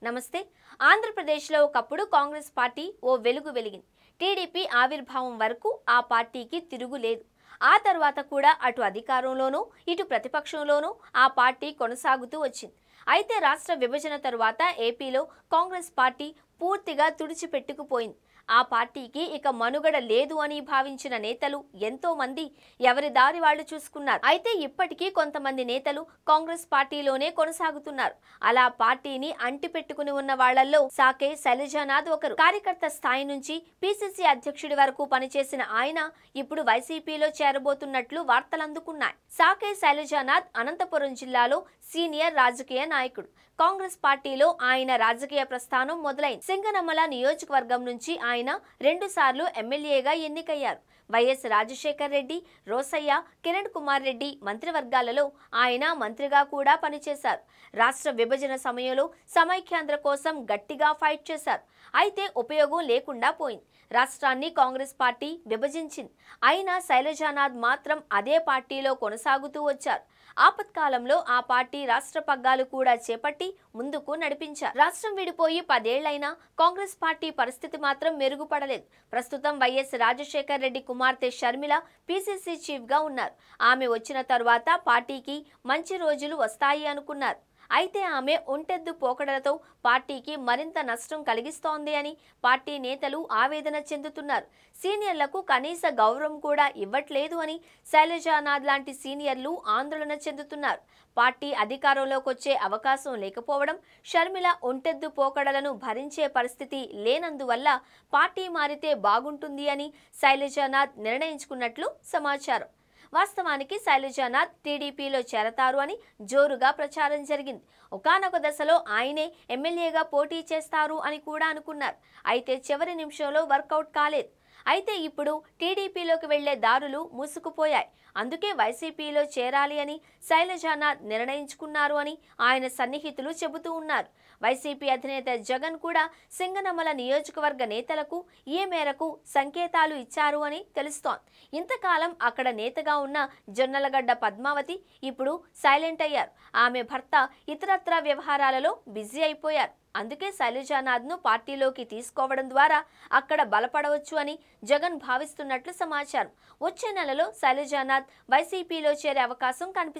నమస్తే. ఆంధ్రప్రదేశ్లో ఒకప్పుడు కాంగ్రెస్ పార్టీ ఓ వెలుగు వెలిగింది. టీడీపీ ఆవిర్భావం వరకు ఆ పార్టీకి తిరుగులేదు. ఆ తర్వాత కూడా అటు అధికారంలోనూ ఇటు ప్రతిపక్షంలోనూ ఆ పార్టీ కొనసాగుతూ వచ్చింది. అయితే రాష్ట్ర విభజన తరువాత ఏపీలో కాంగ్రెస్ పార్టీ పూర్తిగా తుడిచిపెట్టుకుపోయింది. ఆ పార్టీకి ఇక మనుగడ లేదు అని భావించిన నేతలు ఎంతో మంది ఎవరి దారి వాళ్ళు చూసుకున్నారు. అయితే ఇప్పటికీ కొంతమంది నేతలు కాంగ్రెస్ పార్టీలోనే కొనసాగుతున్నారు. అలా పార్టీని అంటిపెట్టుకుని ఉన్న వాళ్లలో సాకే శైలజానాథ్ ఒకరు. కార్యకర్త స్థాయి నుంచి పిసిసి అధ్యక్షుడి వరకు పనిచేసిన ఆయన ఇప్పుడు వైసీపీలో చేరబోతున్నట్లు వార్తలు అందుకున్నాయి. సాకే శైలజానాథ్ అనంతపురం జిల్లాలో సీనియర్ రాజకీయ నాయకుడు. కాంగ్రెస్ పార్టీలో ఆయన రాజకీయ ప్రస్థానం మొదలైంది. సింగనమల నియోజకవర్గం నుంచి ఆయన 2 సార్లు ఎమ్మెల్యేగా ఎన్నికయ్యారు. వైఎస్ రాజశేఖర్ రెడ్డి, రోసయ్య, కిరణ్ కుమార్ రెడ్డి మంత్రివర్గాలలో ఆయన మంత్రిగా కూడా పనిచేశారు. రాష్ట్ర విభజన సమయంలో సమైక్యాంధ్ర కోసం గట్టిగా ఫైట్ చేశారు. అయితే ఉపయోగం లేకుండా పోయింది. రాష్ట్రాన్ని కాంగ్రెస్ పార్టీ విభజించింది. అయినా శైలజానాథ్ మాత్రం అదే పార్టీలో కొనసాగుతూ వచ్చారు. ఆపత్కాలంలో ఆ పార్టీ రాష్ట్ర పగ్గాలు కూడా చేపట్టి ముందుకు నడిపించారు. రాష్ట్రం విడిపోయి 10 ఏళ్లైనా కాంగ్రెస్ పార్టీ పరిస్థితి మాత్రం మెరుగుపడలేదు. ప్రస్తుతం వైఎస్ రాజశేఖర్ రెడ్డి కుమార్తె షర్మిల పిసిసి చీఫ్ గా ఉన్నారు. ఆమె వచ్చిన తరువాత పార్టీకి మంచి రోజులు వస్తాయి అనుకున్నారు. అయితే ఆమె ఒంటెద్దు పోకడలతో పార్టీకి మరింత నష్టం కలిగిస్తోంది అని పార్టీ నేతలు ఆవేదన చెందుతున్నారు. సీనియర్లకు కనీస గౌరవం కూడా ఇవ్వట్లేదు అని శైలజానాథ్ లాంటి సీనియర్లు ఆందోళన చెందుతున్నారు. పార్టీ అధికారంలోకి వచ్చే అవకాశం లేకపోవడం, షర్మిల ఒంటెద్దు పోకడలను భరించే పరిస్థితి లేనందువల్ల పార్టీ మారితే బాగుంటుంది అని శైలజానాథ్ నిర్ణయించుకున్నట్లు సమాచారం. వాస్తవానికి శైలజానాథ్ టీడీపీలో చేరతారు అని జోరుగా ప్రచారం జరిగింది. ఒకానొక దశలో ఆయనే ఎమ్మెల్యేగా పోటీ చేస్తారు అని కూడా అనుకున్నారు. అయితే చివరి నిమిషంలో వర్కౌట్ కాలేదు. అయితే ఇప్పుడు టీడీపీలోకి వెళ్లే దారులు మూసుకుపోయాయి. అందుకే వైసీపీలో చేరాలి అని శైలజానాథ్ నిర్ణయించుకున్నారు అని ఆయన సన్నిహితులు చెబుతూ ఉన్నారు. వైసీపీ అధినేత జగన్ కూడా సింగనమల నియోజకవర్గ నేతలకు ఈ మేరకు సంకేతాలు ఇచ్చారు అని తెలుస్తోంది. ఇంతకాలం అక్కడ నేతగా ఉన్న జొన్నలగడ్డ పద్మావతి ఇప్పుడు సైలెంట్ అయ్యారు. ఆమె భర్త ఇతరత్రా వ్యవహారాలలో బిజీ అయిపోయారు. అందుకే శైలజానాథ్ను పార్టీలోకి తీసుకోవడం ద్వారా అక్కడ బలపడవచ్చు అని జగన్ భావిస్తున్నట్లు సమాచారం. వచ్చే నెలలో శైలజానాథ్ వైసీపీలో చేరే అవకాశం కనిపిస్తుంది.